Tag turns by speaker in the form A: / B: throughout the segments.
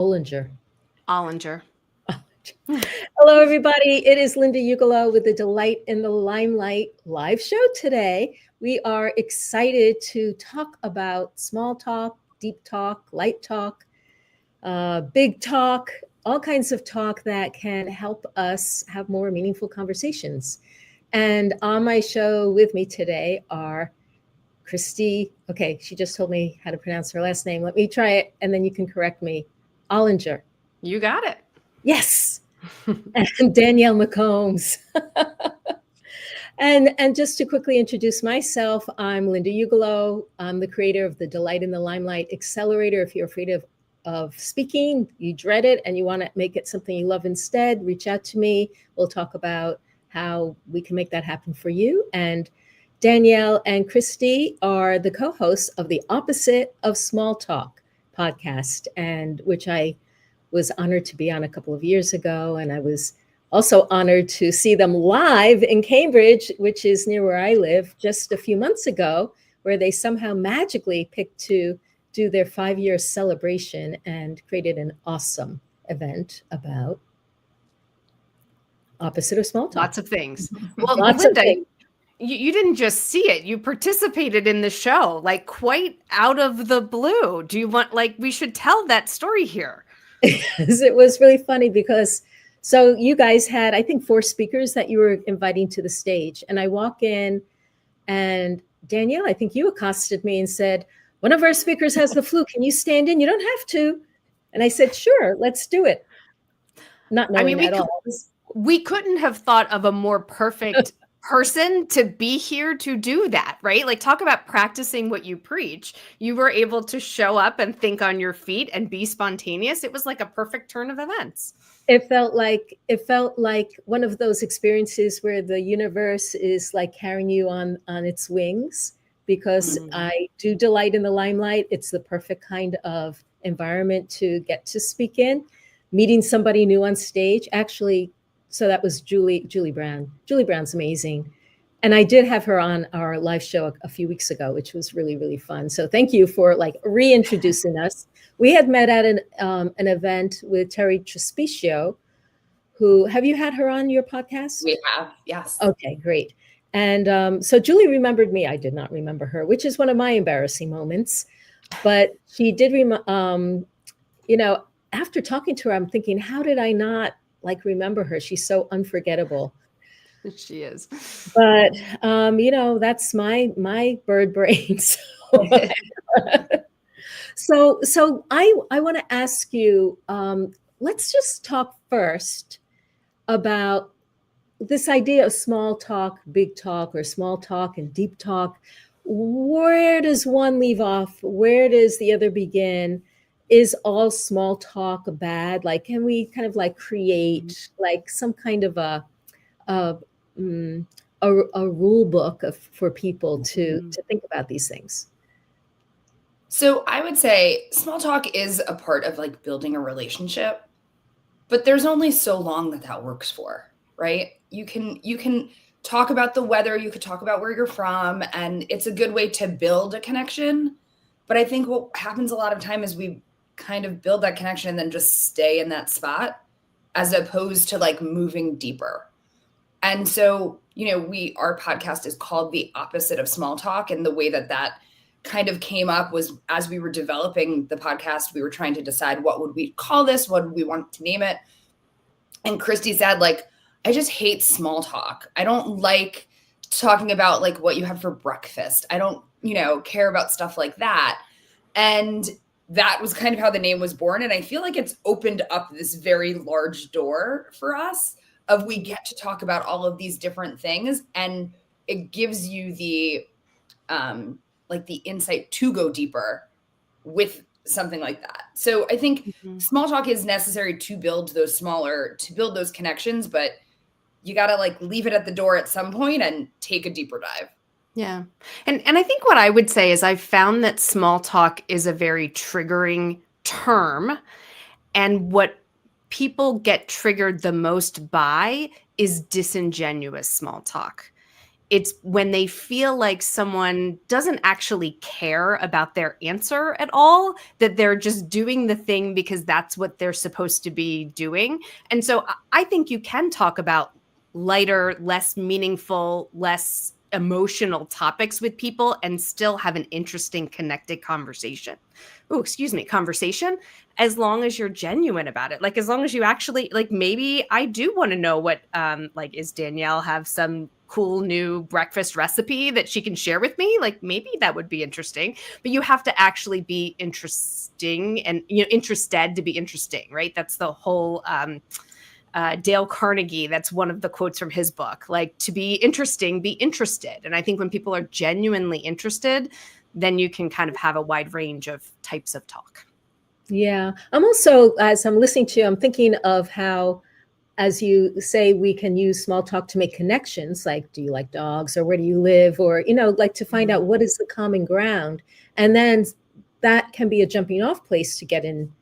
A: Olinger.
B: Olinger.
A: Hello, everybody. It is Linda Ugolo with the Delight in the Limelight live show today. We are excited to talk about small talk, deep talk, light talk, big talk, all kinds of talk that can help us have more meaningful conversations. And on my show with me today are Kristy. Okay, she just told me how to pronounce her last name. Let me try it, and then you can correct me. Olinger.
B: You got it.
A: Yes. And Danielle McCombs. And just to quickly introduce myself, I'm Linda Ugolo. I'm the creator of the Delight in the Limelight Accelerator. If you're afraid of speaking, you dread it, and you want to make it something you love instead, reach out to me. We'll talk about how we can make that happen for you. And Danielle and Kristy are the co-hosts of the Opposite of Small Talk podcast, and which I was honored to be on a couple of years ago. And I was also honored to see them live in Cambridge, which is near where I live, just a few months ago, where they somehow magically picked to do their 5-year celebration and created an awesome event about opposite of small talk.
B: Lots of things. Well,
A: Lots
B: Linda,
A: of things.
B: You didn't just see it. You participated in the show, like quite out of the blue. Do you want, we should tell that story here.
A: It was really funny because, so you guys had, I think, 4 speakers that you were inviting to the stage. And I walk in and Danielle, I think you accosted me and said, one of our speakers has the flu. Can you stand in? You don't have to. And I said, sure, let's do it. Not knowing at all.
B: We couldn't have thought of a more perfect person to be here to do that, right? Like, talk about practicing what you preach. You were able to show up and think on your feet and be spontaneous. It was like a perfect turn of events.
A: It felt like one of those experiences where the universe is like carrying you on its wings, because I do delight in the limelight. It's the perfect kind of environment to get to speak in. Meeting somebody new on stage, actually. So that was Julie Brown. Julie Brown's amazing. And I did have her on our live show a few weeks ago, which was really, really fun. So thank you for reintroducing us. We had met at an event with Terry Trespicio, who, have you had her on your podcast?
C: We have, yes.
A: Okay, great. And so Julie remembered me. I did not remember her, which is one of my embarrassing moments. But she did, after talking to her, I'm thinking, how did I not remember her? She's so unforgettable.
B: She is.
A: But that's my bird brain. So I want to ask you, let's just talk first about this idea of small talk, big talk, or small talk and deep talk. Where does one leave off? Where does the other begin? Is all small talk bad? Can we kind of create some kind of a rule book for people to think about these things?
C: So I would say small talk is a part of building a relationship, but there's only so long that works for, right? You can talk about the weather, you could talk about where you're from, and it's a good way to build a connection. But I think what happens a lot of time is we kind of build that connection and then just stay in that spot, as opposed to moving deeper. And so, our podcast is called The Opposite of Small Talk. And the way that kind of came up was, as we were developing the podcast, we were trying to decide, what would we call this? What would we want to name it? And Kristy said, I just hate small talk. I don't like talking about what you had for breakfast. I don't, care about stuff like that. And that was kind of how the name was born. And I feel like it's opened up this very large door for us of, we get to talk about all of these different things, and it gives you the insight to go deeper with something like that. So I think small talk is necessary to build those connections, but you got to leave it at the door at some point and take a deeper dive.
B: Yeah. And I think what I would say is, I've found that small talk is a very triggering term. And what people get triggered the most by is disingenuous small talk. it's when they feel like someone doesn't actually care about their answer at all, that they're just doing the thing because that's what they're supposed to be doing. And so I think you can talk about lighter, less meaningful, less emotional topics with people and still have an interesting, connected conversation. Conversation, as long as you're genuine about it. Like, as long as you actually, like, maybe I do want to know what, like, is Danielle have some cool new breakfast recipe that she can share with me? Like, maybe that would be interesting, but you have to actually be interesting and, interested to be interesting, right? That's the whole, Dale Carnegie, that's one of the quotes from his book, like, to be interesting, be interested. And I think when people are genuinely interested, then you can kind of have a wide range of types of talk.
A: Yeah. I'm also, as I'm listening to you, I'm thinking of how, as you say, we can use small talk to make connections, like, do you like dogs, or where do you live, or, like, to find out what is the common ground. And then that can be a jumping off place to get in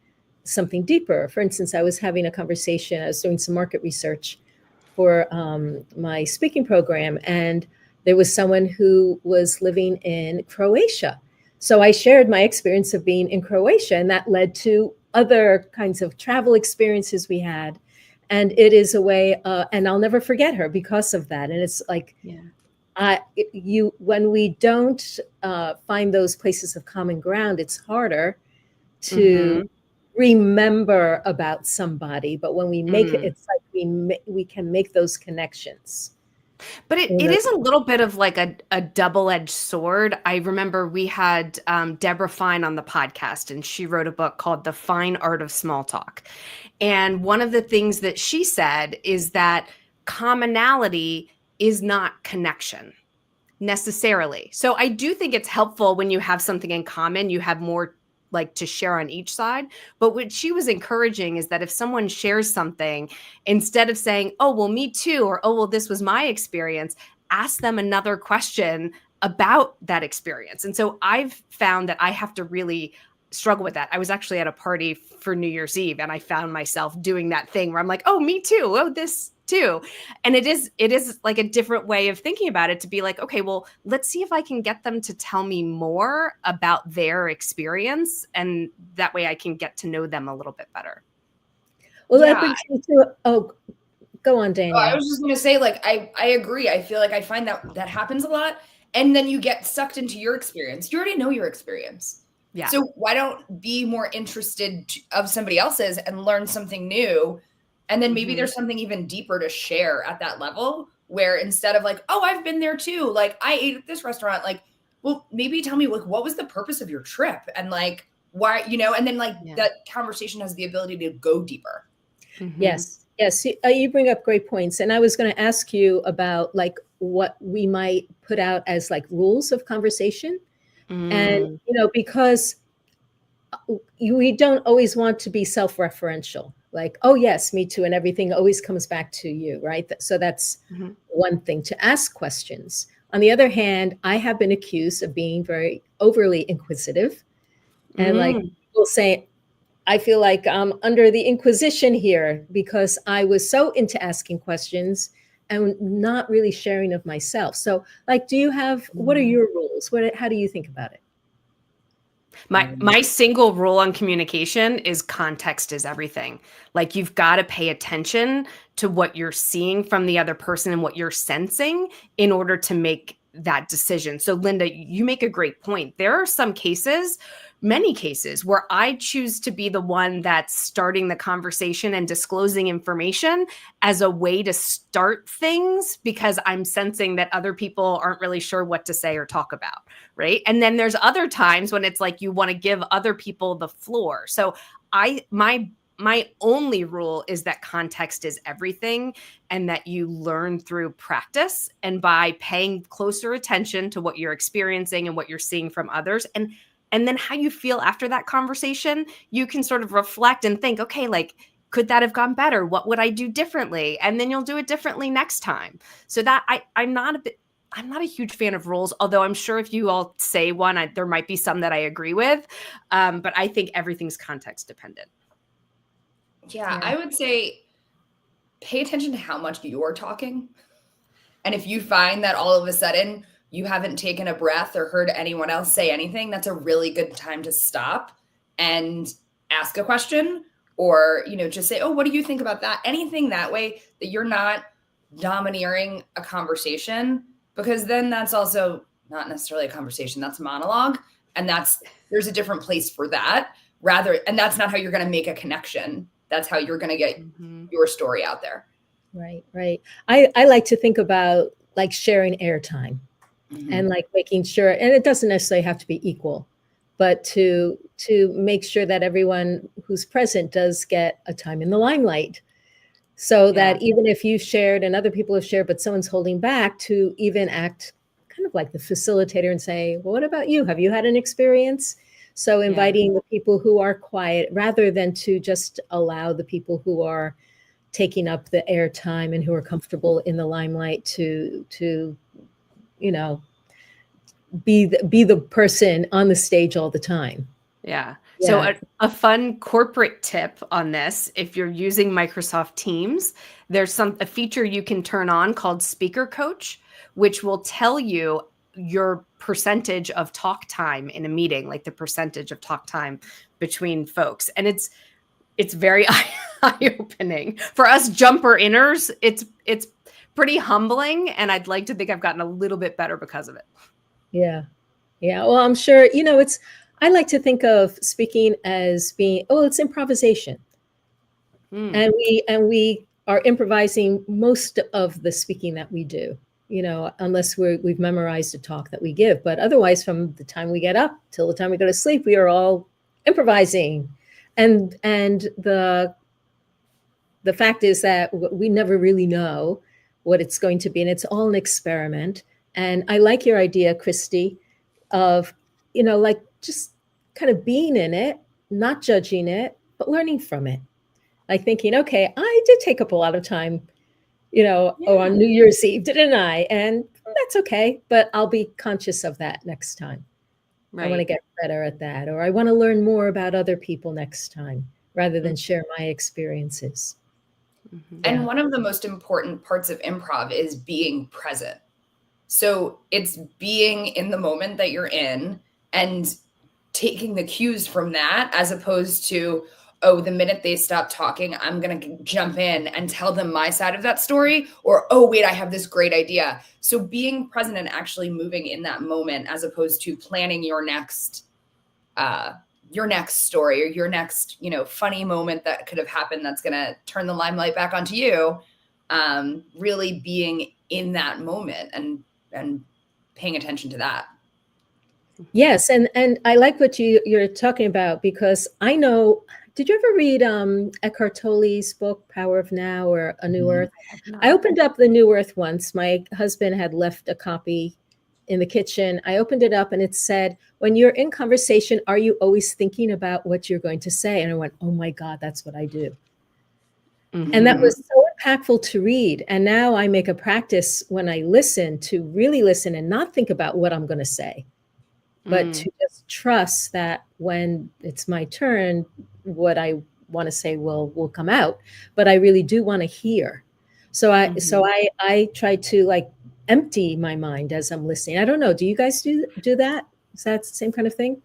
A: something deeper. For instance, I was having a conversation, I was doing some market research for my speaking program, and there was someone who was living in Croatia. So I shared my experience of being in Croatia, and that led to other kinds of travel experiences we had. And it is a way, and I'll never forget her because of that. And it's like, when we don't find those places of common ground, it's harder to remember about somebody. But when we make it, it's like we can make those connections.
B: But it is a little bit of like a double-edged sword. I remember we had Deborah Fine on the podcast, and she wrote a book called The Fine Art of Small Talk. And one of the things that she said is that commonality is not connection necessarily. So I do think it's helpful when you have something in common, you have more like to share on each side. But what she was encouraging is that if someone shares something, instead of saying, oh, well, me too, or, oh, well, this was my experience, ask them another question about that experience. And so I've found that I have to really struggle with that. I was actually at a party for New Year's Eve, and I found myself doing that thing where I'm like, oh, me too. Oh, this too. And it is like a different way of thinking about it, to be like, okay, well, let's see if I can get them to tell me more about their experience. And that way I can get to know them a little bit better.
A: Well, that brings me to, go on, Danielle.
C: I was just going to say, like, I agree. I feel like I find that happens a lot. And then you get sucked into your experience. You already know your experience. Yeah. So why don't be more interested of somebody else's and learn something new? And then maybe there's something even deeper to share at that level, where instead of like, oh, I've been there too. Like, I ate at this restaurant. Like, well, maybe tell me, like, what was the purpose of your trip? And like, why, and then like that conversation has the ability to go deeper.
A: Yes. You bring up great points. And I was going to ask you about like what we might put out as like rules of conversation. And, because we don't always want to be self-referential, like, oh, yes, me too. And everything always comes back to you, right? So that's one thing, to ask questions. On the other hand, I have been accused of being very overly inquisitive. And like people say, I feel like I'm under the Inquisition here because I was so into asking questions and not really sharing of myself. So like, do you have, what are your rules? How do you think about it?
B: My single rule on communication is context is everything. Like, you've got to pay attention to what you're seeing from the other person and what you're sensing in order to make that decision. So Linda, you make a great point. There are some cases, many cases, where I choose to be the one that's starting the conversation and disclosing information as a way to start things, because I'm sensing that other people aren't really sure what to say or talk about, right? And then there's other times when it's like you want to give other people the floor. So my only rule is that context is everything, and that you learn through practice and by paying closer attention to what you're experiencing and what you're seeing from others. And then how you feel after that conversation, you can sort of reflect and think, okay, like, could that have gone better? What would I do differently? And then you'll do it differently next time. So that I'm not a huge fan of rules, although I'm sure if you all say one, there might be some that I agree with. But I think everything's context dependent.
C: Yeah, I would say pay attention to how much you're talking. And if you find that all of a sudden you haven't taken a breath or heard anyone else say anything, that's a really good time to stop and ask a question, or, just say, oh, what do you think about that? Anything that way that you're not domineering a conversation, because then that's also not necessarily a conversation, that's a monologue. And there's a different place for that and that's not how you're going to make a connection. That's how you're going to get your story out there.
A: Right, right. I like to think about like sharing airtime and like making sure, and it doesn't necessarily have to be equal, but to make sure that everyone who's present does get a time in the limelight. So that even if you've shared and other people have shared, but someone's holding back, to even act kind of like the facilitator and say, well, what about you? Have you had an experience? So inviting the people who are quiet rather than to just allow the people who are taking up the airtime and who are comfortable in the limelight to be the person on the stage all the time.
B: Yeah. So a fun corporate tip on this, if you're using Microsoft Teams, there's a feature you can turn on called Speaker Coach, which will tell you your percentage of talk time in a meeting, like the percentage of talk time between folks. And it's very eye-opening. For us jumper inners, it's pretty humbling, and I'd like to think I've gotten a little bit better because of it.
A: Yeah. Yeah. Well, I'm sure, I like to think of speaking as being, it's improvisation. And we are improvising most of the speaking that we do, unless we've memorized a talk that we give. But otherwise, from the time we get up till the time we go to sleep, we are all improvising. And the fact is that we never really know what it's going to be. And it's all an experiment. And I like your idea, Kristy, of, like just kind of being in it, not judging it, but learning from it. Like thinking, okay, I did take up a lot of time, on New Year's Eve, didn't I? And that's okay, but I'll be conscious of that next time. Right. I want to get better at that, or I want to learn more about other people next time rather than share my experiences.
C: And one of the most important parts of improv is being present. So it's being in the moment that you're in and taking the cues from that, as opposed to, the minute they stop talking, I'm going to jump in and tell them my side of that story, or, wait, I have this great idea. So being present and actually moving in that moment, as opposed to planning your next story or your next, funny moment that could have happened that's going to turn the limelight back onto you. Really being in that moment and paying attention to that.
A: Yes. And I like what you're talking about, because I know, did you ever read Eckhart Tolle's book, Power of Now, or A New Earth? I opened up The New Earth once. My husband had left a copy in the kitchen. I opened it up and it said, when you're in conversation, are you always thinking about what you're going to say? And I went, oh my God, that's what I do. And that was so impactful to read. And now I make a practice when I listen to really listen and not think about what I'm going to say, but to just trust that when it's my turn, what I want to say will come out. But I really do want to hear. So I try to like empty my mind as I'm listening. I don't know. Do you guys do that? Is that the same kind of thing?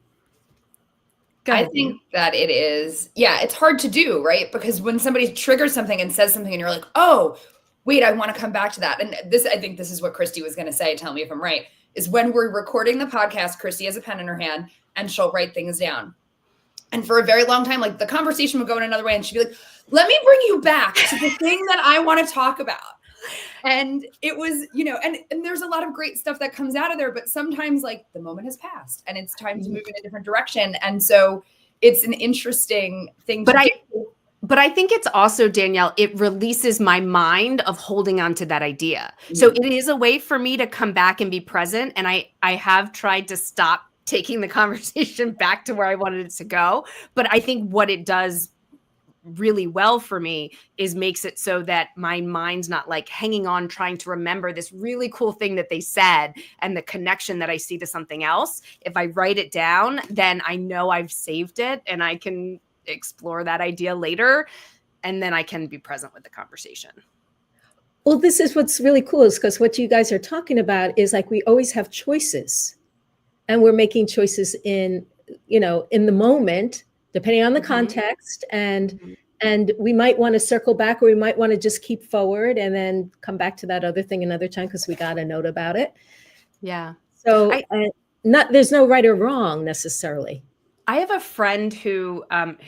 C: I think that it is. Yeah, it's hard to do, right? Because when somebody triggers something and says something and you're like, oh, wait, I want to come back to that. And I think this is what Kristy was going to say. Tell me if I'm right. Is when we're recording the podcast, Kristy has a pen in her hand and she'll write things down. And for a very long time, like the conversation would go in another way and she'd be like, let me bring you back to the thing that I want to talk about. And it was, and there's a lot of great stuff that comes out of there, but sometimes like the moment has passed and it's time to move in a different direction. And so it's an interesting thing to do.
B: But I think it's also, Danielle, it releases my mind of holding on to that idea. So it is a way for me to come back and be present. And I have tried to stop taking the conversation back to where I wanted it to go. But I think what it does really well for me is makes it so that my mind's not like hanging on, trying to remember this really cool thing that they said and the connection that I see to something else. If I write it down, then I know I've saved it and I can explore that idea later. And then I can be present with the conversation.
A: Well, this is what's really cool is because what you guys are talking about is like we always have choices, and we're making choices in, in the moment, depending on the context, and we might want to circle back, or we might want to just keep forward and then come back to that other thing another time because we got a note about it.
B: Yeah.
A: So there's no right or wrong necessarily.
B: I have a friend who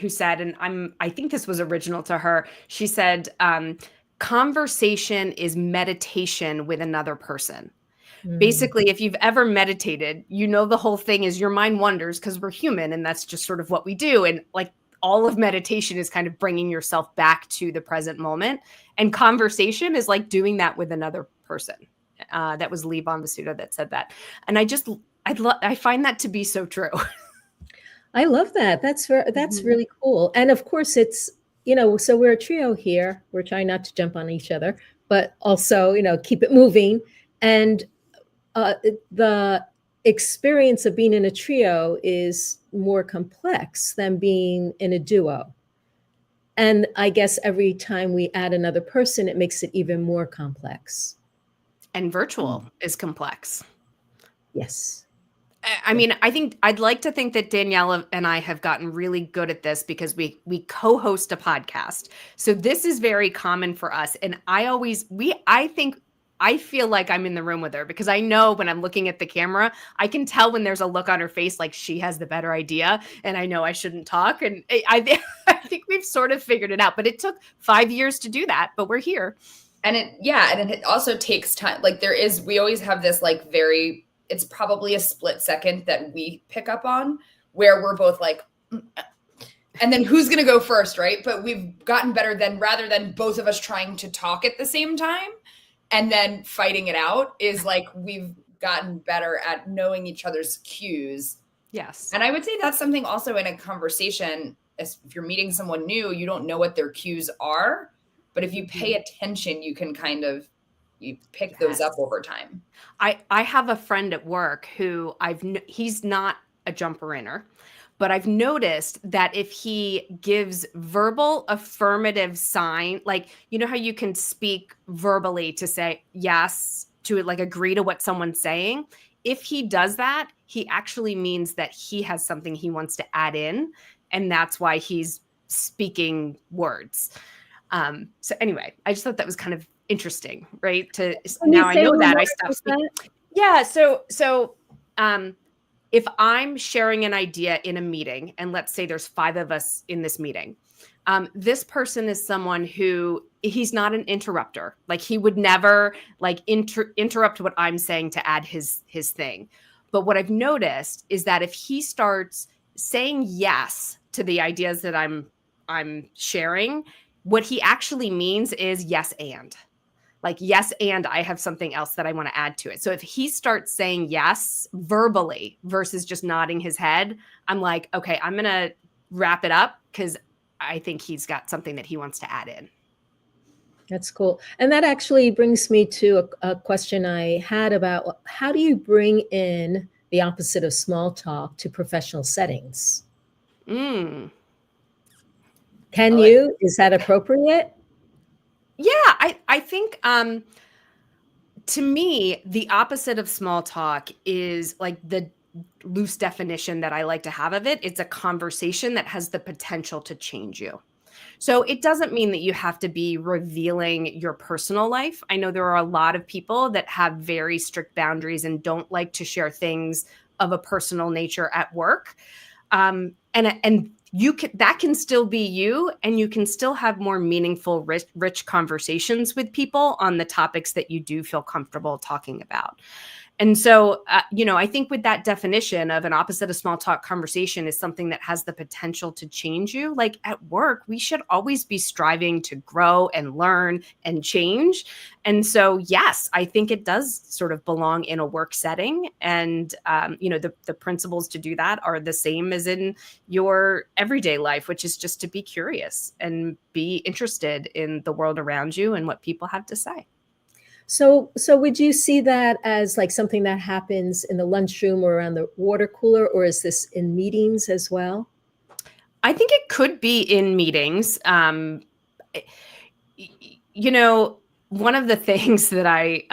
B: said, and I think this was original to her. She said, conversation is meditation with another person. Basically, if you've ever meditated, the whole thing is your mind wanders because we're human, and that's just sort of what we do. And like all of meditation is kind of bringing yourself back to the present moment. And conversation is like doing that with another person. That was Lee Von Vasuda that said that. And I find that to be so true.
A: I love that. That's really cool. And of course it's, so we're a trio here. We're trying not to jump on each other, but also, keep it moving. And the experience of being in a trio is more complex than being in a duo. And I guess every time we add another person, it makes it even more complex.
B: And virtual is complex.
A: Yes.
B: I mean, I think I'd like to think that Danielle and I have gotten really good at this because we co-host a podcast. So this is very common for us. And I feel like I'm in the room with her because I know when I'm looking at the camera, I can tell when there's a look on her face like she has the better idea, and I know I shouldn't talk. And I think we've sort of figured it out, but it took 5 years to do that, but we're here.
C: And it also takes time. Like we always have this like it's probably a split second that we pick up on where we're both like, and then who's going to go first, right? But we've gotten better than rather than both of us trying to talk at the same time and then fighting it out is like we've gotten better at knowing each other's cues.
B: Yes.
C: And I would say that's something also in a conversation, if you're meeting someone new, you don't know what their cues are, but if you pay attention, you can kind of you pick those up over time.
B: I have a friend at work who he's not a jumper-inner, but I've noticed that if he gives verbal affirmative sign, like, how you can speak verbally to say yes, to like agree to what someone's saying. If he does that, he actually means that he has something he wants to add in. And that's why he's speaking words. So anyway, I just thought that was kind of interesting, right? Now I know that I stopped speaking. Yeah. So if I'm sharing an idea in a meeting, and let's say there's 5 of us in this meeting, this person is someone who he's not an interrupter. Like he would never like interrupt what I'm saying to add his thing. But what I've noticed is that if he starts saying yes to the ideas that I'm sharing, what he actually means is yes and. Like, yes, and I have something else that I want to add to it. So if he starts saying yes verbally versus just nodding his head, I'm like, okay, I'm going to wrap it up because I think he's got something that he wants to add in.
A: That's cool. And that actually brings me to a question I had about how do you bring in the opposite of small talk to professional settings? Can you? Is that appropriate?
B: Yeah, I think to me, the opposite of small talk is like the loose definition that I like to have of it. It's a conversation that has the potential to change you. So it doesn't mean that you have to be revealing your personal life. I know there are a lot of people that have very strict boundaries and don't like to share things of a personal nature at work. And that can still be you, and you can still have more meaningful, rich conversations with people on the topics that you do feel comfortable talking about. And so, I think with that definition of an opposite of small talk conversation is something that has the potential to change you. Like at work, we should always be striving to grow and learn and change. And so, yes, I think it does sort of belong in a work setting. And, the principles to do that are the same as in your everyday life, which is just to be curious and be interested in the world around you and what people have to say.
A: So would you see that as like something that happens in the lunchroom or around the water cooler, or is this in meetings as well?
B: I think it could be in meetings. one of the things that I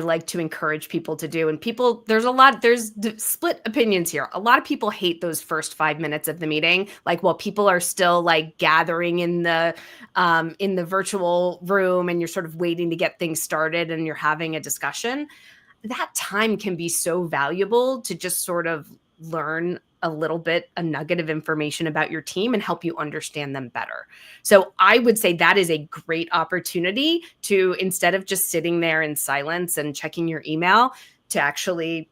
B: like to encourage people to do, and there's split opinions here. A lot of people hate those first 5 minutes of the meeting, like while people are still like gathering in the virtual room, and you're sort of waiting to get things started, and you're having a discussion. That time can be so valuable to just sort of learn a nugget of information about your team and help you understand them better. So I would say that is a great opportunity to, instead of just sitting there in silence and checking your email, to actually,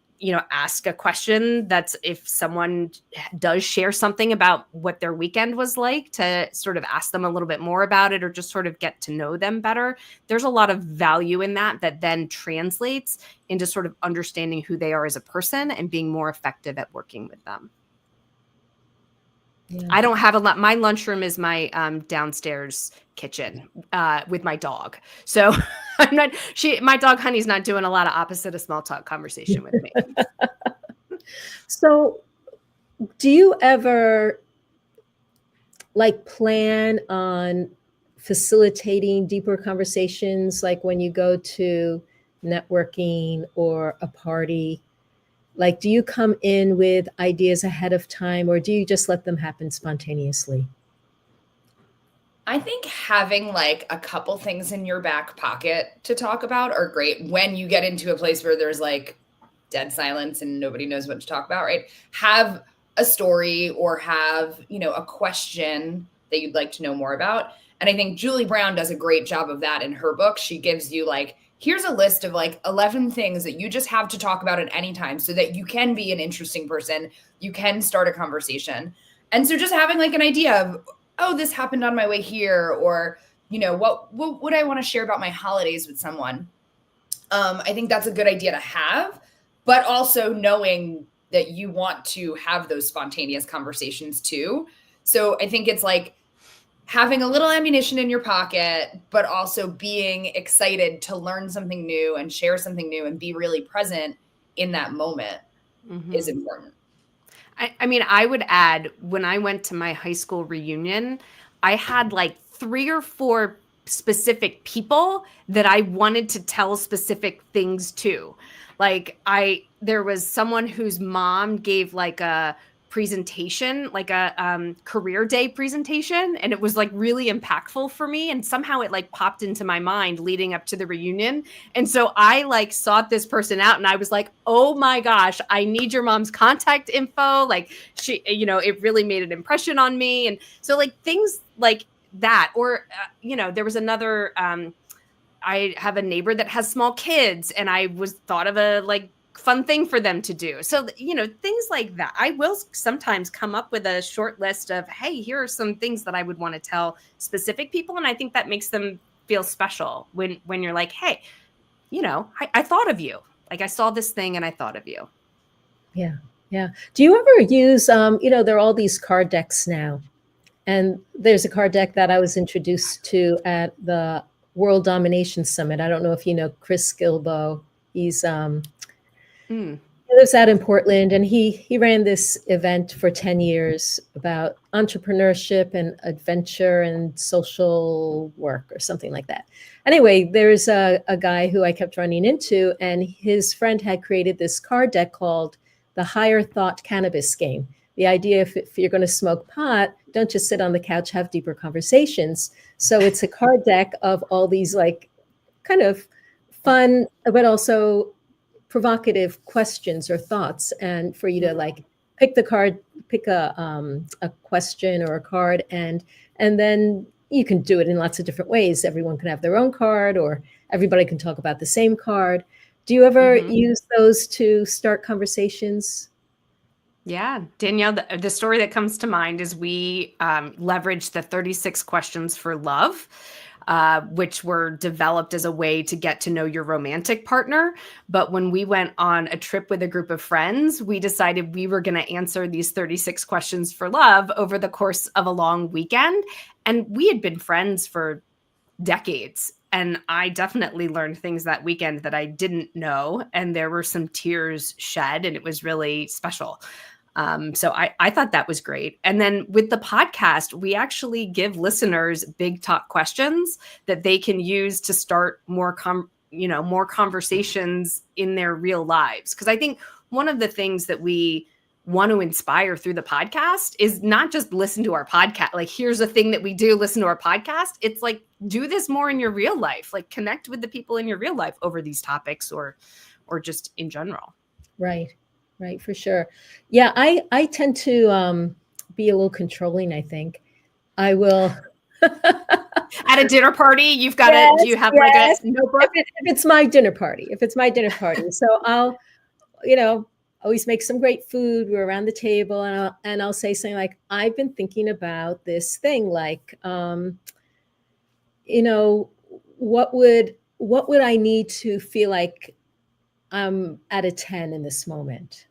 B: ask a question. That's, if someone does share something about what their weekend was like, to sort of ask them a little bit more about it, or just sort of get to know them better. There's a lot of value in that then translates into sort of understanding who they are as a person and being more effective at working with them.
A: Yeah.
B: I don't have a lot. My lunchroom is my downstairs kitchen with my dog. So my dog Honey's not doing a lot of opposite of small talk conversation with me.
A: So do you ever like plan on facilitating deeper conversations, like when you go to networking or a party? Like, do you come in with ideas ahead of time, or do you just let them happen spontaneously?
C: I think having like a couple things in your back pocket to talk about are great when you get into a place where there's like dead silence and nobody knows what to talk about, right? Have a story, or have, a question that you'd like to know more about. And I think Julie Brown does a great job of that in her book. She gives you like, here's a list of like 11 things that you just have to talk about at any time, so that you can be an interesting person. You can start a conversation. And so just having like an idea of, oh, this happened on my way here, or, what would I want to share about my holidays with someone? I think that's a good idea to have, but also knowing that you want to have those spontaneous conversations too. So I think it's like having a little ammunition in your pocket, but also being excited to learn something new and share something new and be really present in that moment is important.
B: I mean, I would add, when I went to my high school reunion, I had like 3 or 4 specific people that I wanted to tell specific things to. Like there was someone whose mom gave like a presentation, like a career day presentation, and it was like really impactful for me, and somehow it like popped into my mind leading up to the reunion. And so I like sought this person out, and I was like, oh my gosh, I need your mom's contact info. Like, she, it really made an impression on me. And so like things like that, or there was another I have a neighbor that has small kids, and I was thought of a like fun thing for them to do. So, things like that. I will sometimes come up with a short list of, hey, here are some things that I would want to tell specific people. And I think that makes them feel special when you're like, hey, I thought of you. Like, I saw this thing and I thought of you.
A: Yeah. Yeah. Do you ever use, there are all these card decks now, and there's a card deck that I was introduced to at the World Domination Summit. I don't know if you know Chris Gilbo. He's, he lives out in Portland, and he ran this event for 10 years about entrepreneurship and adventure and social work or something like that. Anyway, there's a guy who I kept running into, and his friend had created this card deck called the Higher Thought Cannabis Game. The idea, if you're going to smoke pot, don't just sit on the couch, have deeper conversations. So it's a card deck of all these like kind of fun, but also provocative questions or thoughts, and for you to like pick a question or a card, and then you can do it in lots of different ways. Everyone can have their own card, or everybody can talk about the same card. Do you ever use those to start conversations?
B: Yeah, Danielle, the story that comes to mind is we leveraged the 36 questions for love, which were developed as a way to get to know your romantic partner. But when we went on a trip with a group of friends, we decided we were going to answer these 36 questions for love over the course of a long weekend. And we had been friends for decades. And I definitely learned things that weekend that I didn't know. And there were some tears shed, and it was really special. So I thought that was great. And then with the podcast, we actually give listeners big talk questions that they can use to start more conversations in their real lives. Because I think one of the things that we want to inspire through the podcast is not just listen to our podcast. Like, here's a thing that we do, listen to our podcast. It's like, do this more in your real life, like connect with the people in your real life over these topics or just in general.
A: Right, for sure. Yeah, I tend to be a little controlling, I think. I will.
B: At a dinner party, you've got to, do you have like a notebook?
A: If it's my dinner party. So I'll, always make some great food. We're around the table and I'll say something like, I've been thinking about this thing, like, what would I need to feel like I'm at a 10 in this moment?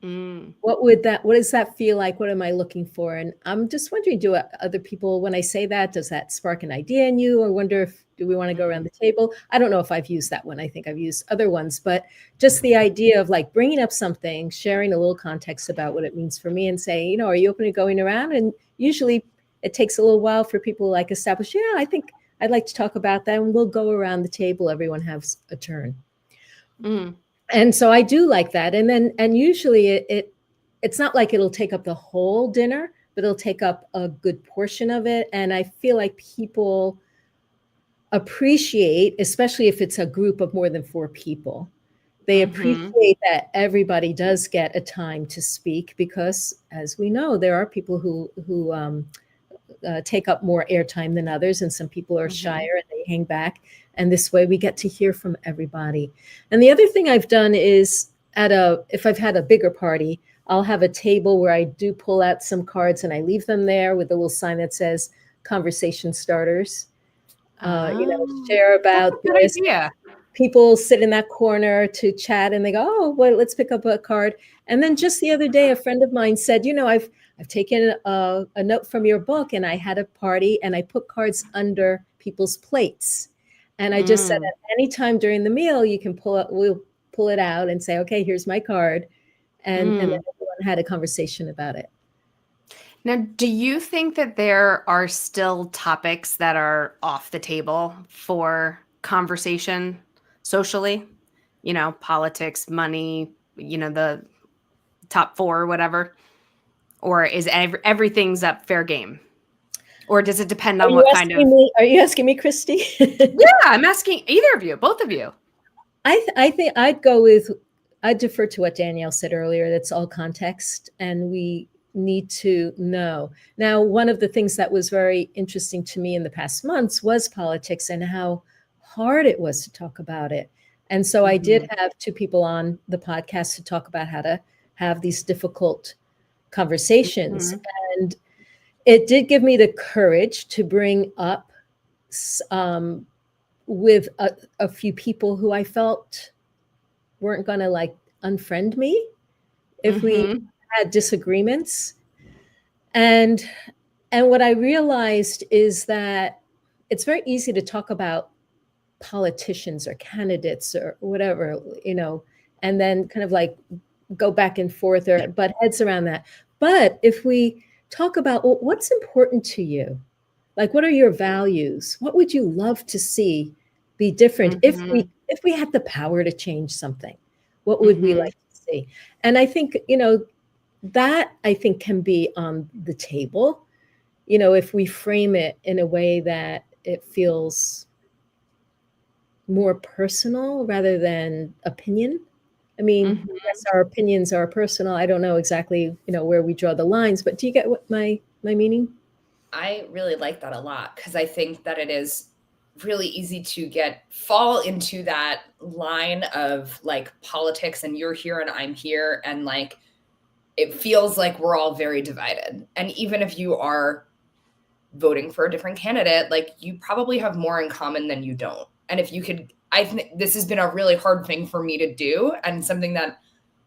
A: What does that feel like? What am I looking for? And I'm just wondering, do other people, when I say that, does that spark an idea in you? Or wonder do we want to go around the table? I don't know if I've used that one. I think I've used other ones, but just the idea of like bringing up something, sharing a little context about what it means for me and saying, are you open to going around? And usually it takes a little while for people to like establish, I think I'd like to talk about that. And we'll go around the table. Everyone has a turn. And so I do like that. And usually it's not like it'll take up the whole dinner, but it'll take up a good portion of it. And I feel like people appreciate, especially if it's a group of more than 4 people, they appreciate that everybody does get a time to speak, because as we know, there are people who take up more airtime than others. And some people are shyer and they hang back. And this way we get to hear from everybody. And the other thing I've done is if I've had a bigger party, I'll have a table where I do pull out some cards and I leave them there with a little sign that says conversation starters. Share about this. Idea. People sit in that corner to chat and they go, oh, well, let's pick up a card. And then just the other day, a friend of mine said, I've taken a note from your book and I had a party and I put cards under people's plates. And I just said at any time during the meal, you can we'll pull it out and say, okay, here's my card. And then everyone had a conversation about it.
B: Now, do you think that there are still topics that are off the table for conversation socially? Politics, money, the top 4 or whatever? Or is everything's up fair game? Or does it depend on what kind of...
A: Are you asking me, Kristy?
B: Yeah, I'm asking either of you, both of you.
A: I think I'd defer to what Danielle said earlier. That's all context, and we need to know. Now, one of the things that was very interesting to me in the past months was politics and how hard it was to talk about it. And so I did have 2 people on the podcast to talk about how to have these difficult conversations. And it did give me the courage to bring up with a few people who I felt weren't going to like unfriend me if we had disagreements. And what I realized is that it's very easy to talk about politicians or candidates or whatever, and then kind of like go back and forth or butt heads around that. But if we talk about, well, what's important to you? Like, what are your values? What would you love to see be different if we had the power to change something? What would we like to see? And I think, that I think can be on the table, if we frame it in a way that it feels more personal rather than opinion. I mean, yes, our opinions are personal. I don't know exactly, where we draw the lines, but do you get what my meaning?
C: I really like that a lot, because I think that it is really easy to fall into that line of like politics and you're here and I'm here. And like, it feels like we're all very divided. And even if you are voting for a different candidate, like you probably have more in common than you don't. And if you could, I think this has been a really hard thing for me to do, and something that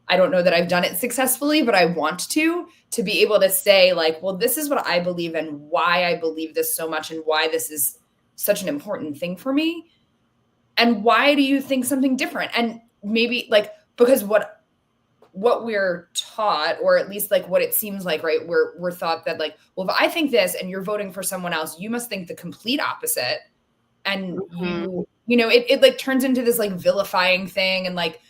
C: I don't know that I've done it successfully, but I want to be able to say like, well, this is what I believe and why I believe this so much and why this is such an important thing for me. And why do you think something different? And maybe like, because what what we're taught, or at least like what it seems like, right? We're taught that like, well, if I think this and you're voting for someone else, you must think the complete opposite. And it like turns into this like vilifying thing and like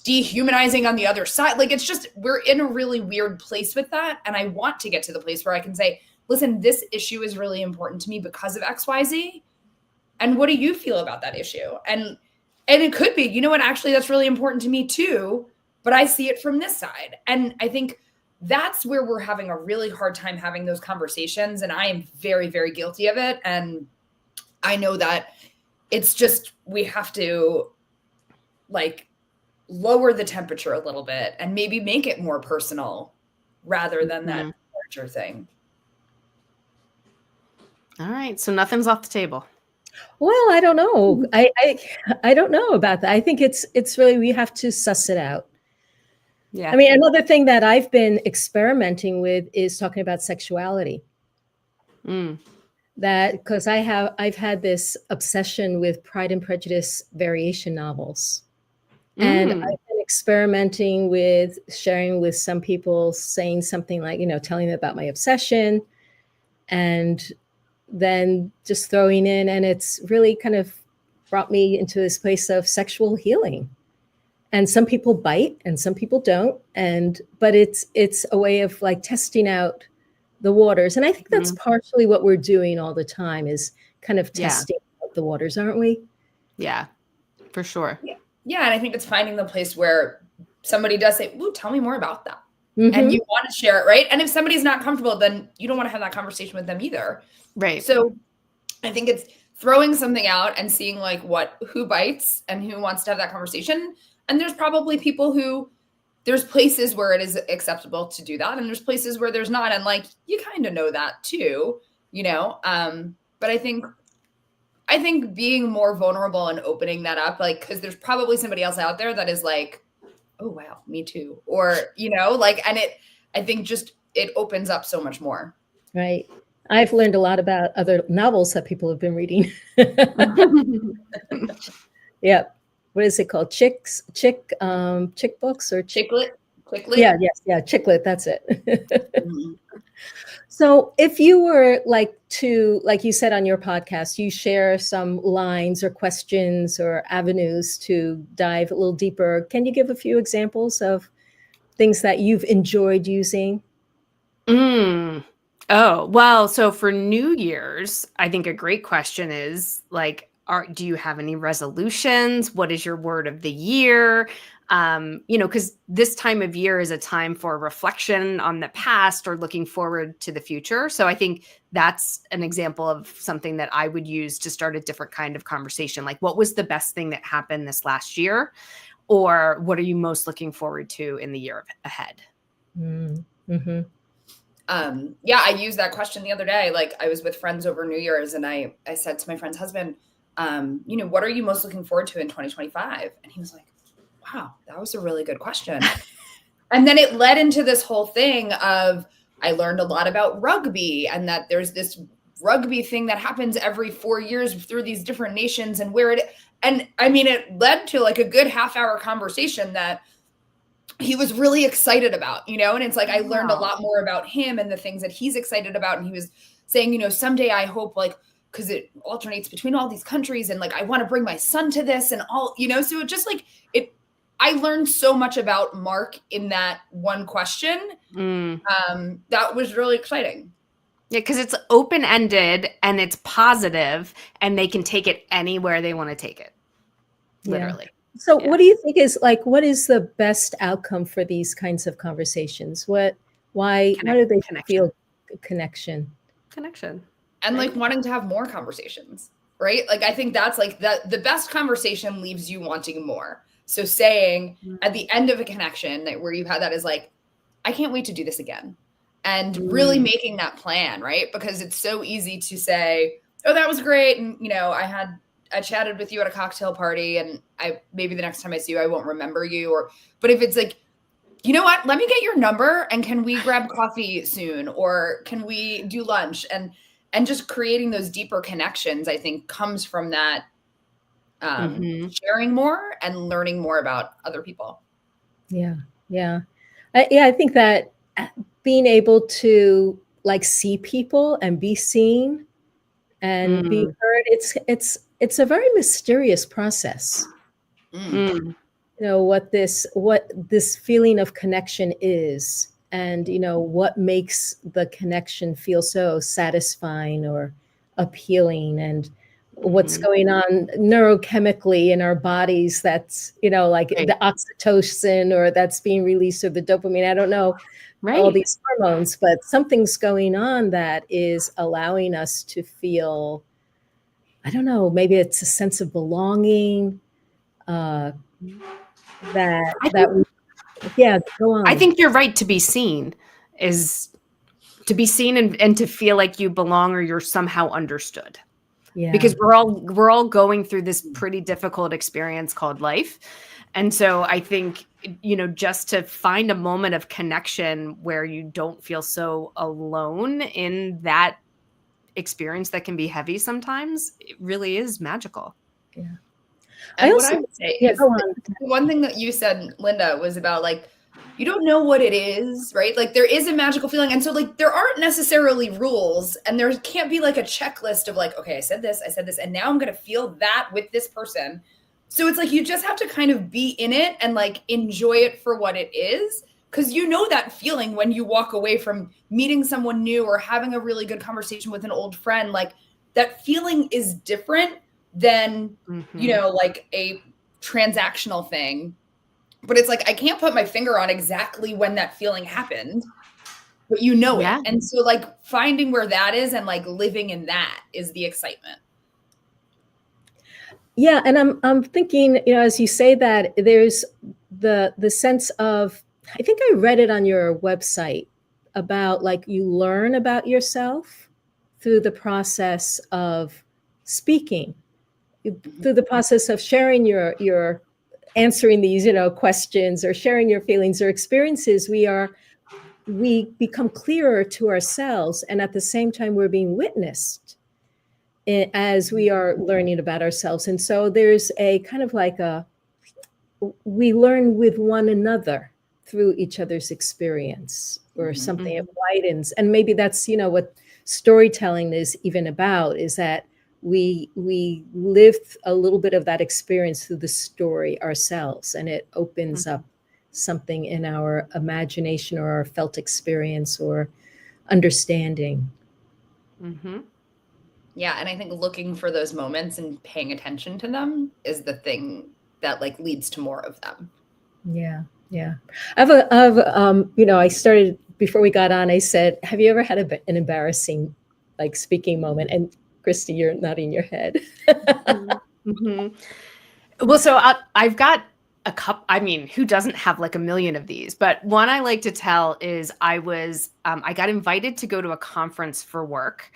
C: dehumanizing on the other side. Like, it's just, we're in a really weird place with that. And I want to get to the place where I can say, listen, this issue is really important to me because of XYZ. And what do you feel about that issue? And it could be, you know what, actually, that's really important to me too, but I see it from this side. And I think that's where we're having a really hard time having those conversations. And I am very, very guilty of it. And I know that it's just, we have to like lower the temperature a little bit and maybe make it more personal rather than that larger thing.
B: All right. So nothing's off the table.
A: Well, I don't know. I don't know about that. I think it's really, we have to suss it out.
B: Yeah.
A: I mean, another thing that I've been experimenting with is talking about sexuality. That because I've had this obsession with Pride and Prejudice variation novels. And I've been experimenting with sharing with some people, saying something like, telling them about my obsession, and then just throwing in, and it's really kind of brought me into this place of sexual healing. And some people bite and some people don't. But it's a way of like testing out the waters. And I think that's partially what we're doing all the time, is kind of testing out the waters, aren't we?
B: Yeah, for sure.
C: Yeah. And I think it's finding the place where somebody does say, ooh, tell me more about that. And you want to share it, right? And if somebody's not comfortable, then you don't want to have that conversation with them either.
B: Right.
C: So I think it's throwing something out and seeing like who bites and who wants to have that conversation. And there's probably people there's places where it is acceptable to do that. And there's places where there's not. And like, you kind of know that too, but I think being more vulnerable and opening that up, like, cause there's probably somebody else out there that is like, oh, wow, me too. Or, I think just, it opens up so much more.
A: Right. I've learned a lot about other novels that people have been reading. Yeah. What is it called? Chick books or
C: Chicklet?
A: Yeah. Yes. Yeah. Chicklet. That's it. So if you were like you said on your podcast, you share some lines or questions or avenues to dive a little deeper. Can you give a few examples of things that you've enjoyed using?
B: Oh, well, so for New Year's, I think a great question is like, do you have any resolutions? What is your word of the year? Because this time of year is a time for reflection on the past or looking forward to the future. So I think that's an example of something that I would use to start a different kind of conversation. Like, what was the best thing that happened this last year? Or what are you most looking forward to in the year ahead?
A: Mm-hmm.
C: I used that question the other day. Like, I was with friends over New Year's and I said to my friend's husband, what are you most looking forward to in 2025? And he was like, wow, that was a really good question. And then it led into this whole thing of, I learned a lot about rugby and that there's this rugby thing that happens every 4 years through these different nations and it led to like a good half-hour conversation that he was really excited about, and it's like, I learned a lot more about him and the things that he's excited about. And he was saying, someday I hope like, cause it alternates between all these countries and like, I want to bring my son to this and all, so it just like I learned so much about Mark in that one question. That was really exciting.
B: Yeah. Cause it's open-ended and it's positive and they can take it anywhere they want to take it. Literally.
A: Yeah. So what do you think what is the best outcome for these kinds of conversations? How do they feel connection?
C: And like wanting to have more conversations, right? Like, I think that's like the best conversation leaves you wanting more. So saying at the end of a connection where you've had that is like, I can't wait to do this again. And really making that plan, right? Because it's so easy to say, oh, that was great. And, I chatted with you at a cocktail party and maybe the next time I see you, I won't remember you. But if it's like, you know what, let me get your number and can we grab coffee soon? Or can we do lunch? And just creating those deeper connections, I think comes from that sharing more and learning more about other people.
A: Yeah. Yeah. I think that being able to like see people and be seen and be heard, it's a very mysterious process.
B: Mm.
A: What this feeling of connection is, and what makes the connection feel so satisfying or appealing, and what's going on neurochemically in our bodies, that's like
B: Right.
A: the oxytocin, or that's being released, or the dopamine, I don't know, all
B: Right.
A: these hormones, but something's going on that is allowing us to feel, I don't know, maybe it's a sense of belonging, uh, that
B: I
A: that
B: think,
A: we, yeah, go
B: I
A: on.
B: think you're right. To be seen is to be seen, and to feel like you belong or you're somehow understood.
A: Yeah.
B: Because we're all going through this pretty difficult experience called life. And so I think, just to find a moment of connection where you don't feel so alone in that experience that can be heavy sometimes, it really is magical.
A: Yeah.
C: And what
A: Also,
C: I would say
A: yeah,
C: is
A: go on.
C: the one thing that you said, Linda, was about like, you don't know what it is, right? Like there is a magical feeling. And so like there aren't necessarily rules, and there can't be like a checklist of like, okay, I said this, and now I'm going to feel that with this person. So it's like you just have to kind of be in it and like enjoy it for what it is. Cause you know that feeling when you walk away from meeting someone new or having a really good conversation with an old friend, like that feeling is different than, like a transactional thing. But it's like I can't put my finger on exactly when that feeling happened, but
B: Yeah.
C: it. And so like finding where that is and like living in that is the excitement.
A: Yeah, and I'm thinking, as you say that, there's the sense of, I think I read it on your website, about like you learn about yourself through the process of speaking, through the process of sharing your answering these, questions, or sharing your feelings or experiences. We become clearer to ourselves, and at the same time we're being witnessed as we are learning about ourselves. And so there's a kind of like we learn with one another through each other's experience, or something. It widens, and maybe that's what storytelling is even about, is that we live a little bit of that experience through the story ourselves, and it opens up something in our imagination or our felt experience or understanding.
C: Yeah. And I think looking for those moments and paying attention to them is the thing that like leads to more of them.
A: Yeah, yeah. I started, before we got on, I said, have you ever had an embarrassing like speaking moment? And Kristy, you're nodding your head.
B: Well, so I've got a couple. I mean, who doesn't have like a million of these? But one I like to tell is I got invited to go to a conference for work.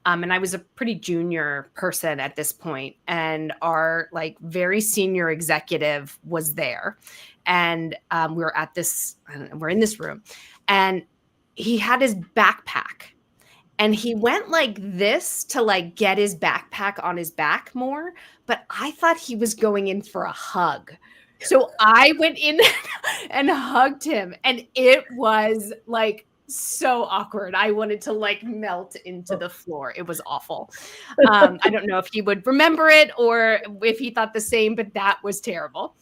B: And I was a pretty junior person at this point, and our like very senior executive was there, and we're in this room, and he had his backpack, and he went like this to like get his backpack on his back more, but I thought he was going in for a hug. So I went in and hugged him, and it was like so awkward. I wanted to like melt into the floor. It was awful. I don't know if he would remember it or if he thought the same, but that was terrible.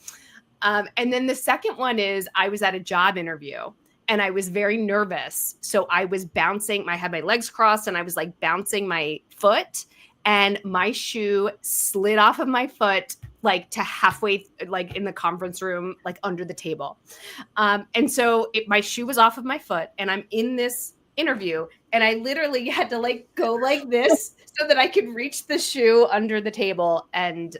B: And then the second one is I was at a job interview and I was very nervous. So I was bouncing, I had my legs crossed and I was like bouncing my foot, and my shoe slid off of my foot, like to halfway, like in the conference room, like under the table. And so my shoe was off of my foot, and I'm in this interview, and I literally had to like go like this so that I could reach the shoe under the table and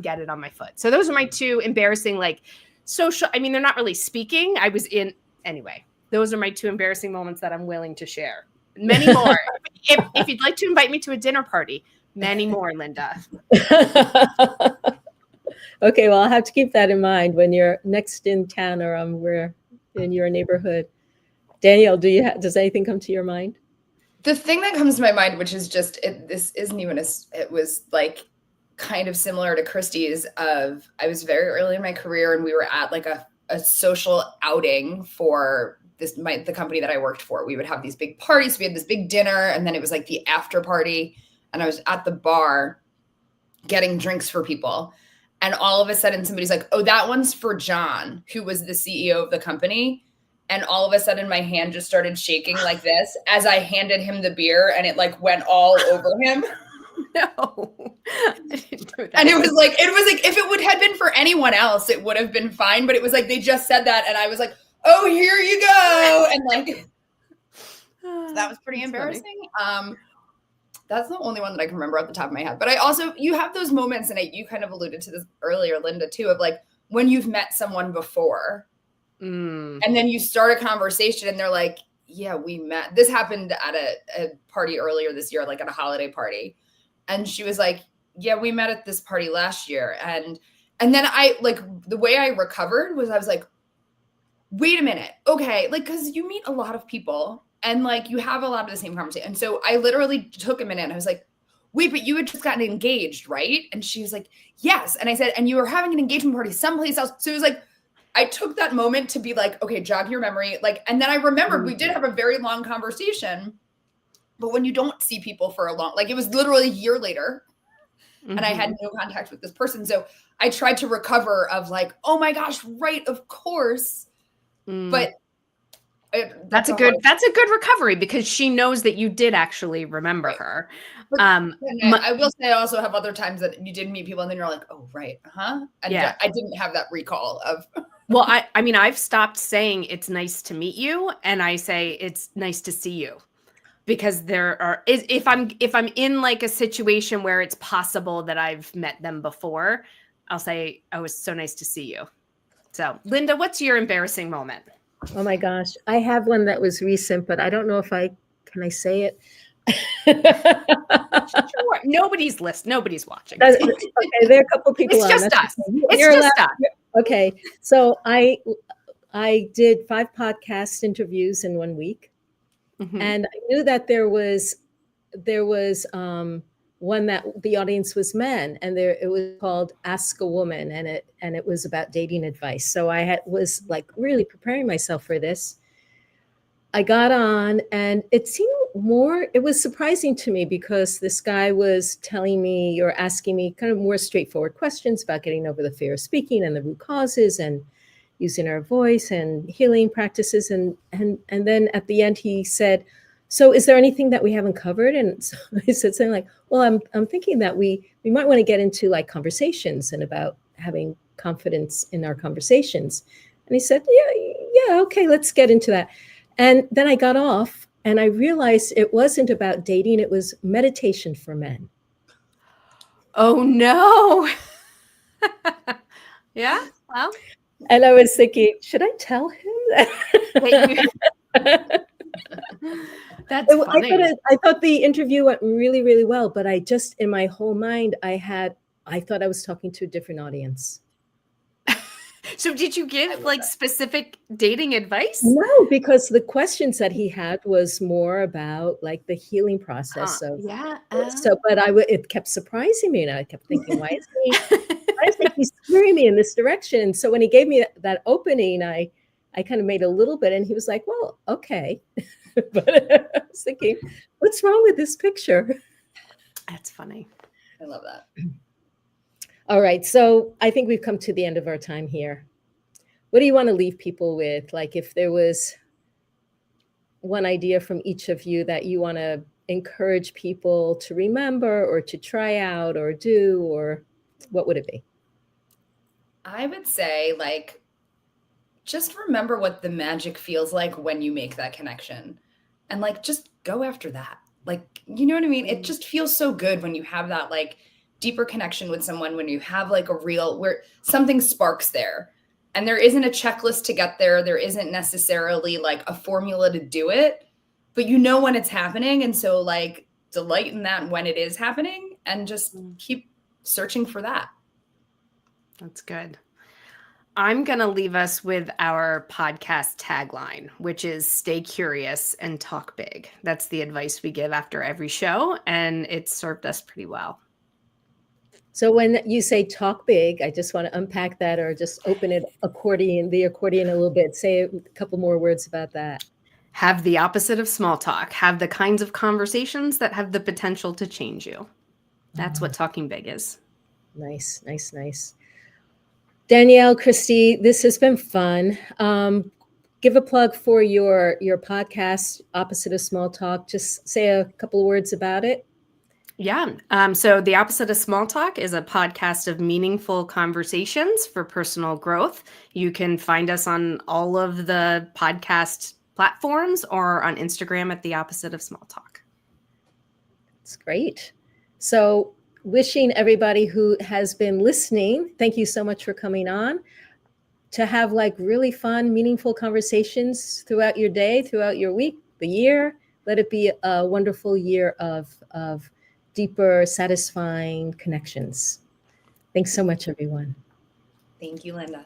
B: get it on my foot. So those are my two embarrassing, like social. I mean, they're not really speaking. Anyway. Those are my two embarrassing moments that I'm willing to share. Many more. If you'd like to invite me to a dinner party, many more, Linda.
A: Okay, well, I'll have to keep that in mind when you're next in town, or we're in your neighborhood. Danielle, does anything come to your mind?
C: The thing that comes to my mind, which is just, this isn't even it was like kind of similar to Kristy's, I was very early in my career, and we were at like a a social outing for the company that I worked for. We would have these big parties. We had this big dinner, and then it was like the after party. And I was at the bar getting drinks for people. And all of a sudden somebody's like, oh, that one's for John, who was the CEO of the company. And all of a sudden my hand just started shaking like this as I handed him the beer, and it like went all over him.
B: No. I didn't do that.
C: And it was like, if it would have been for anyone else, it would have been fine. But it was like, they just said that. And I was like, oh, here you go. And like, so that was pretty embarrassing. That's the only one that I can remember off the top of my head. But I also, you have those moments, and you kind of alluded to this earlier, Linda, too, of like when you've met someone before and then you start a conversation and they're like, yeah, we met. This happened at a party earlier this year, like at a holiday party. And she was like, yeah, we met at this party last year. And then I like, the way I recovered was I was like, wait a minute. Okay. Like, cause you meet a lot of people and like, you have a lot of the same conversation. And so I literally took a minute and I was like, wait, but you had just gotten engaged, right? And she was like, yes. And I said, and you were having an engagement party someplace else. So it was like, I took that moment to be like, okay, jog your memory. Like, and then I remembered we did have a very long conversation, but when you don't see people for a long, like it was literally a year later and I had no contact with this person. So I tried to recover of like, oh my gosh, right. Of course. But
B: that's a good recovery because she knows that you did actually remember her.
C: But I will say I also have other times that you did meet people and then you're like, oh, right. And
B: yeah.
C: I didn't have that recall of.
B: Well, I mean, I've stopped saying it's nice to meet you. And I say it's nice to see you. Because if I'm in like a situation where it's possible that I've met them before, I'll say, oh, it's so nice to see you. So Linda, what's your embarrassing moment?
A: Oh my gosh. I have one that was recent, but I don't know if can I say it?
B: Sure. Nobody's watching.
A: Okay, there are a couple people.
B: It's just us. It's just us.
A: Okay. So I did 5 podcast interviews in 1 week. And I knew that there was one that the audience was men, and it was called Ask a Woman, and it was about dating advice. So I was like really preparing myself for this. I got on, and it was surprising to me because this guy was telling me or asking me kind of more straightforward questions about getting over the fear of speaking and the root causes and using our voice and healing practices. And then at the end, he said, so is there anything that we haven't covered? And so I said something like, well, I'm thinking that we might want to get into like conversations and about having confidence in our conversations. And he said, yeah, okay, let's get into that. And then I got off and I realized it wasn't about dating. It was meditation for men.
B: Oh, no. Yeah. Well.
A: And I was thinking, should I tell him that?
B: That's funny.
A: I thought the interview went really, really well, but I just, in my whole mind, I thought I was talking to a different audience.
B: So did you give like specific dating advice?
A: No, because the questions that he had was more about like the healing process. So but it kept surprising me, and I kept thinking, why is he steering me in this direction? And so when he gave me that opening, I kind of made a little bit, and he was like, well, okay. But I was thinking, what's wrong with this picture?
B: That's funny.
C: I love that.
A: All right. So I think we've come to the end of our time here. What do you want to leave people with? Like if there was one idea from each of you that you want to encourage people to remember or to try out or do, or what would it be?
C: I would say like, just remember what the magic feels like when you make that connection and like, just go after that. Like, you know what I mean? It just feels so good when you have that like deeper connection with someone, when you have like where something sparks there and there isn't a checklist to get there. There isn't necessarily like a formula to do it, but you know when it's happening. And so like delight in that when it is happening and just keep searching for that.
B: That's good. I'm going to leave us with our podcast tagline, which is stay curious and talk big. That's the advice we give after every show, and it's served us pretty well.
A: So when you say talk big, I just want to unpack that, or just open the accordion a little bit. Say a couple more words about that.
B: Have the opposite of small talk. Have the kinds of conversations that have the potential to change you. That's what talking big is.
A: Nice, nice, nice. Danielle, Kristy, this has been fun. Give a plug for your podcast, Opposite of Small Talk. Just say a couple of words about it.
B: Yeah. So The Opposite of Small Talk is a podcast of meaningful conversations for personal growth. You can find us on all of the podcast platforms or on Instagram at The Opposite of Small Talk.
A: It's great. So wishing everybody who has been listening, thank you so much for coming on, to have like really fun, meaningful conversations throughout your day, throughout your week, the year. Let it be a wonderful year of deeper, satisfying connections. Thanks so much, everyone.
C: Thank you, Linda.